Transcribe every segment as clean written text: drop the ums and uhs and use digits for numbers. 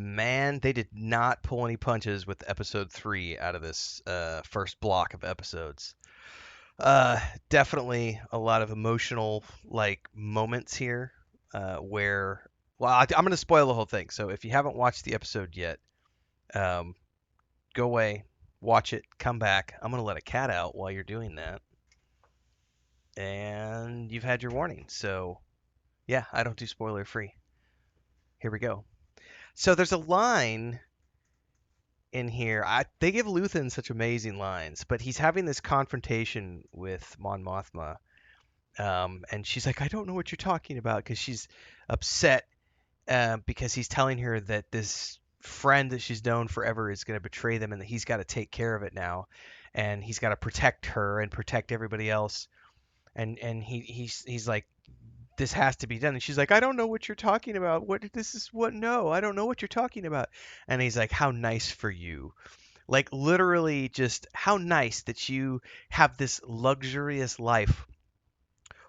Man, they did not pull any punches with episode 3 out of this first block of episodes. Definitely a lot of emotional like moments here where well, I'm going to spoil the whole thing. So if you haven't watched the episode yet, um, go away, watch it, come back. I'm going to let a cat out while you're doing that. And you've had your warning. So, yeah, I don't do spoiler free. Here we go. So there's a line in here. They give Luthen such amazing lines, but he's having this confrontation with Mon Mothma. And she's like, I don't know what you're talking about because she's upset because he's telling her that this friend that she's known forever is going to betray them and that he's got to take care of it now. And he's got to protect her and protect everybody else. And he's like, this has to be done. And she's like, I don't know what you're talking about. What this is what no, I don't know what you're talking about. And he's like, how nice for you. Like literally just how nice that you have this luxurious life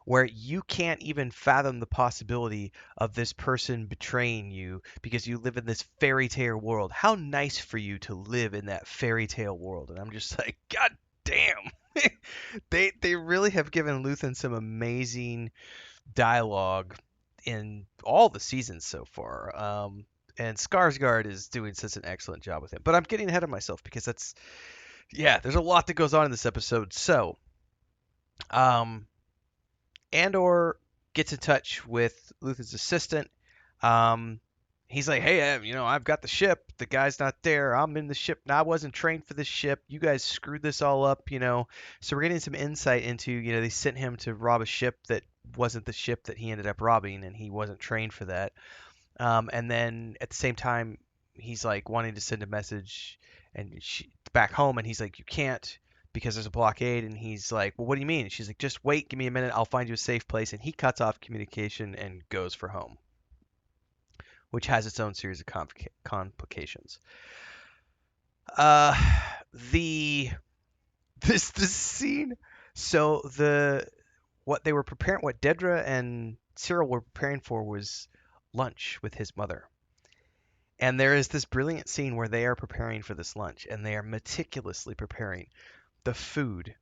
where you can't even fathom the possibility of this person betraying you because you live in this fairy tale world. How nice for you to live in that fairy tale world. And I'm just like, God damn. They really have given Luthen some amazing dialogue in all the seasons so far. And Skarsgård is doing such an excellent job with him. But I'm getting ahead of myself because yeah, there's a lot that goes on in this episode. So, um, Andor gets in touch with Luthen's assistant. Um, he's like, hey, I've got the ship. The guy's not there. I'm in the ship. Now, I wasn't trained for this ship. You guys screwed this all up. So we're getting some insight into, they sent him to rob a ship that wasn't the ship that he ended up robbing, and he wasn't trained for that. And then at the same time, he's like wanting to send a message and back home, and he's like, you can't because there's a blockade. And he's like, well, what do you mean? And she's like, just wait, give me a minute, I'll find you a safe place. And he cuts off communication and goes for home, which has its own series of complications. Uh, the this scene. So what they were preparing, what Dedra and Cyril were preparing for was lunch with his mother. And there is this brilliant scene where they are preparing for this lunch and they are meticulously preparing the food,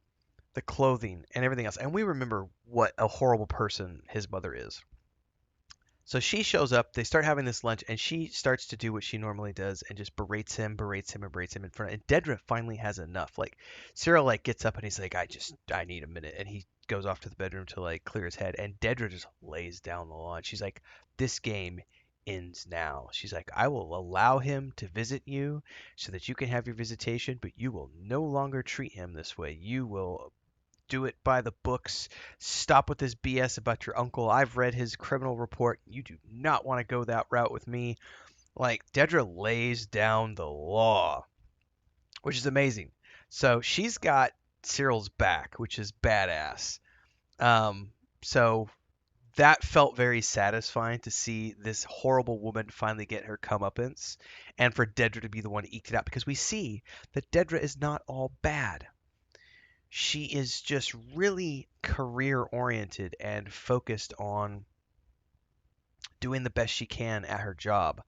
the clothing, and everything else. And we remember what a horrible person his mother is. So she shows up, they start having this lunch, and she starts to do what she normally does and just berates him in front. And Dedra finally has enough. Like Cyril like gets up and he's like, I need a minute. And he goes off to the bedroom to like clear his head. And Dedra just lays down the law. And she's like, this game ends now. She's like, I will allow him to visit you so that you can have your visitation, but you will no longer treat him this way. You will do it by the books. Stop with this BS about your uncle. I've read his criminal report. You do not want to go that route with me. Like, Dedra lays down the law, which is amazing. So she's got Cyril's back, which is badass. So that felt very satisfying to see this horrible woman finally get her comeuppance and for Dedra to be the one to eke it out because we see that Dedra is not all bad. She is just really career oriented and focused on doing the best she can at her job.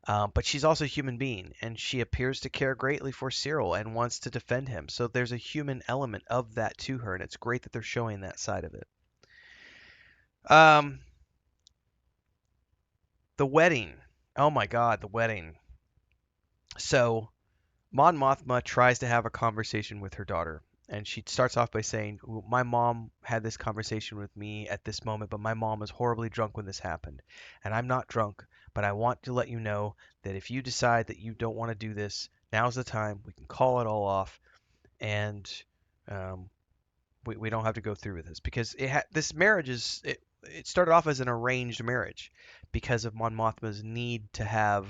But she's also a human being, and she appears to care greatly for Cyril and wants to defend him. So there's a human element of that to her, and it's great that they're showing that side of it. Um, the wedding. Oh my God, the wedding. So Mon Mothma tries to have a conversation with her daughter. And she starts off by saying, my mom had this conversation with me at this moment, but my mom was horribly drunk when this happened. And I'm not drunk, but I want to let you know that if you decide that you don't want to do this, now's the time. We can call it all off, and um, we don't have to go through with this. Because this marriage it started off as an arranged marriage because of Mon Mothma's need to have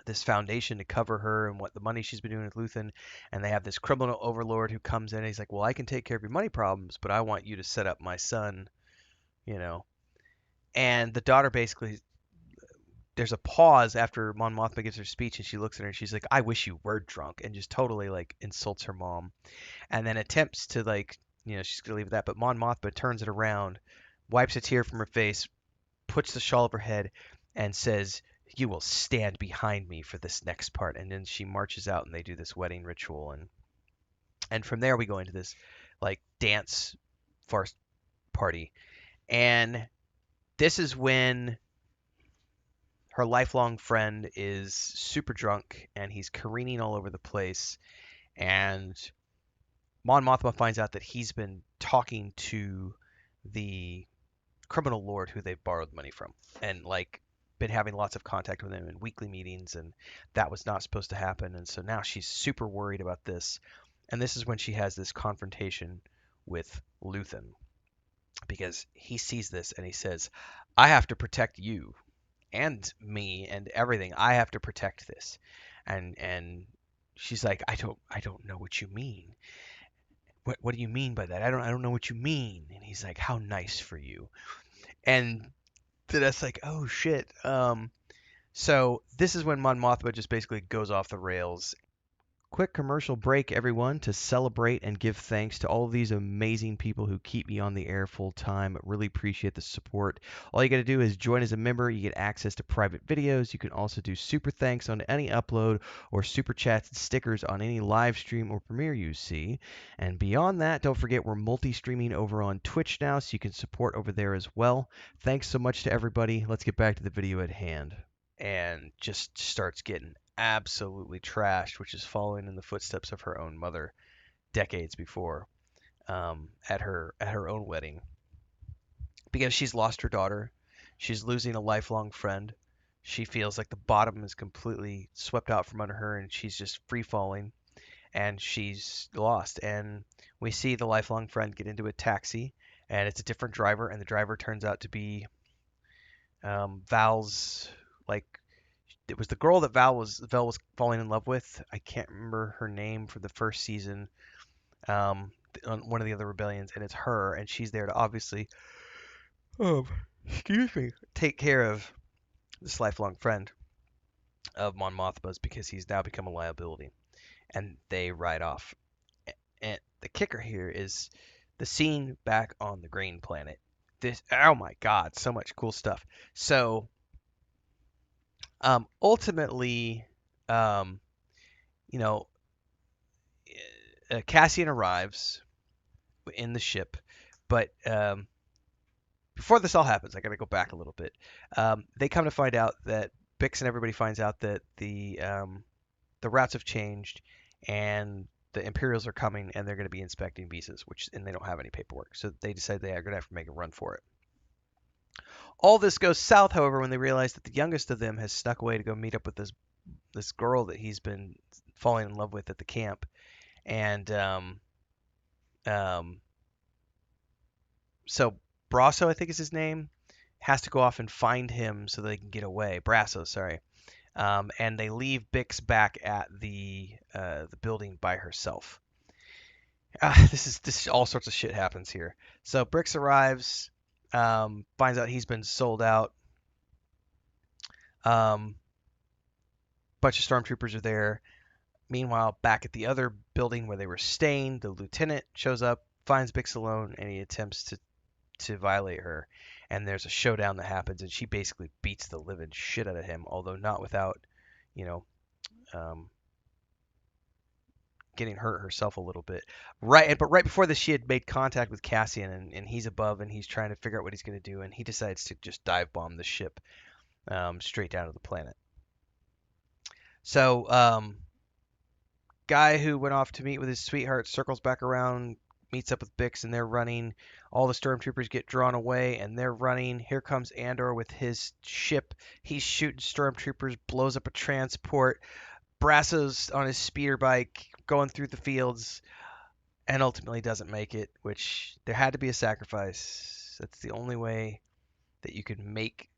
this foundation to cover her and what the money she's been doing with Luthen. And they have this criminal overlord who comes in and he's like, well, I can take care of your money problems, but I want you to set up my son, you know. And the daughter basically, there's a pause after Mon Mothma gives her speech and she looks at her and she's like, I wish you were drunk, and just totally like insults her mom. And then attempts to like, she's gonna leave that, but Mon Mothma turns it around, wipes a tear from her face, puts the shawl over her head, and says, you will stand behind me for this next part. And then she marches out and they do this wedding ritual. And from there we go into this like dance farce party. And this is when her lifelong friend is super drunk and he's careening all over the place. And Mon Mothma finds out that he's been talking to the criminal lord who they've borrowed money from, and like been having lots of contact with him in weekly meetings, and that was not supposed to happen. And so now she's super worried about this. And this is when she has this confrontation with Luthen, because he sees this and he says, I have to protect you and me and everything. I have to protect this. And she's like, I don't know what you mean. What do you mean by that? I don't know what you mean. And he's like, how nice for you. And that's like, oh shit. So this is when Mon Mothma just basically goes off the rails. Quick commercial break, everyone, to celebrate and give thanks to all of these amazing people who keep me on the air full time. Really appreciate the support. All you got to do is join as a member. You get access to private videos. You can also do super thanks on any upload or super chats and stickers on any live stream or premiere you see. And beyond that, don't forget we're multi-streaming over on Twitch now, so you can support over there as well. Thanks so much to everybody. Let's get back to the video at hand. And just starts getting absolutely trashed, which is following in the footsteps of her own mother decades before, at her own wedding, because she's lost her daughter, she's losing a lifelong friend, she feels like the bottom is completely swept out from under her, and she's just free falling, and she's lost. And we see the lifelong friend get into a taxi, and it's a different driver, and the driver turns out to be Val's like it was the girl that Val was falling in love with. I can't remember her name for the first season. On one of the other rebellions, and it's her, and she's there to obviously, um, excuse me, take care of this lifelong friend of Mon Mothma's because he's now become a liability, and they ride off. And the kicker here is the scene back on the Green Planet. This, oh my God, so much cool stuff. So, ultimately, um, you know, Cassian arrives in the ship, but before this all happens, I got to go back a little bit. They come to find out that Bix and everybody finds out that the routes have changed, and the Imperials are coming, and they're going to be inspecting visas, and they don't have any paperwork, so they decide they are going to have to make a run for it. All this goes south, however, when they realize that the youngest of them has snuck away to go meet up with this girl that he's been falling in love with at the camp, and um, so Brasso, I think is his name, has to go off and find him so they can get away. Brasso, sorry. And they leave Bix back at the building by herself. This all sorts of shit happens here. So Bix arrives, finds out he's been sold out. Bunch of stormtroopers are there. Meanwhile, back at the other building where they were staying, the lieutenant shows up, finds Bix alone, and he attempts to violate her. And there's a showdown that happens, and she basically beats the living shit out of him, although not without, you know, um, getting hurt herself a little bit. But right before this, she had made contact with Cassian, and he's above, and he's trying to figure out what he's going to do, and he decides to just dive bomb the ship straight down to the planet. So, guy who went off to meet with his sweetheart circles back around, meets up with Bix, and they're running. All the stormtroopers get drawn away, and they're running. Here comes Andor with his ship. He's shooting stormtroopers, blows up a transport. Brasso's on his speeder bike going through the fields, and ultimately doesn't make it, which there had to be a sacrifice. That's the only way that you could make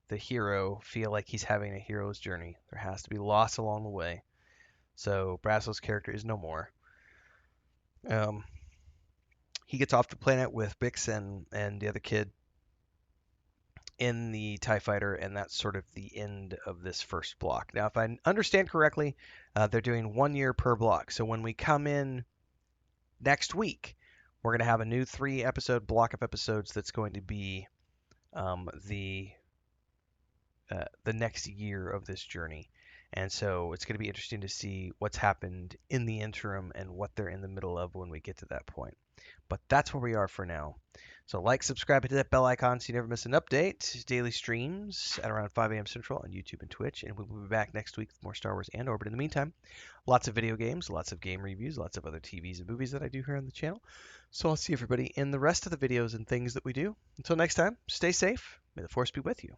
the hero feel like he's having a hero's journey. There has to be loss along the way. So Brasso's character is no more. He gets off the planet with Bix and the other kid in the TIE fighter, and that's sort of the end of this first block. Now, if I understand correctly, they're doing 1 year per block. So when we come in next week, we're going to have a new 3-episode block of episodes that's going to be the the next year of this journey. And so it's going to be interesting to see what's happened in the interim and what they're in the middle of when we get to that point. But that's where we are for now. So like, subscribe, hit that bell icon so you never miss an update. Daily streams at around 5 a.m. Central on YouTube and Twitch. And we'll be back next week with more Star Wars and Orbit. In the meantime, lots of video games, lots of game reviews, lots of other TVs and movies that I do here on the channel. So I'll see everybody in the rest of the videos and things that we do. Until next time, stay safe. May the Force be with you.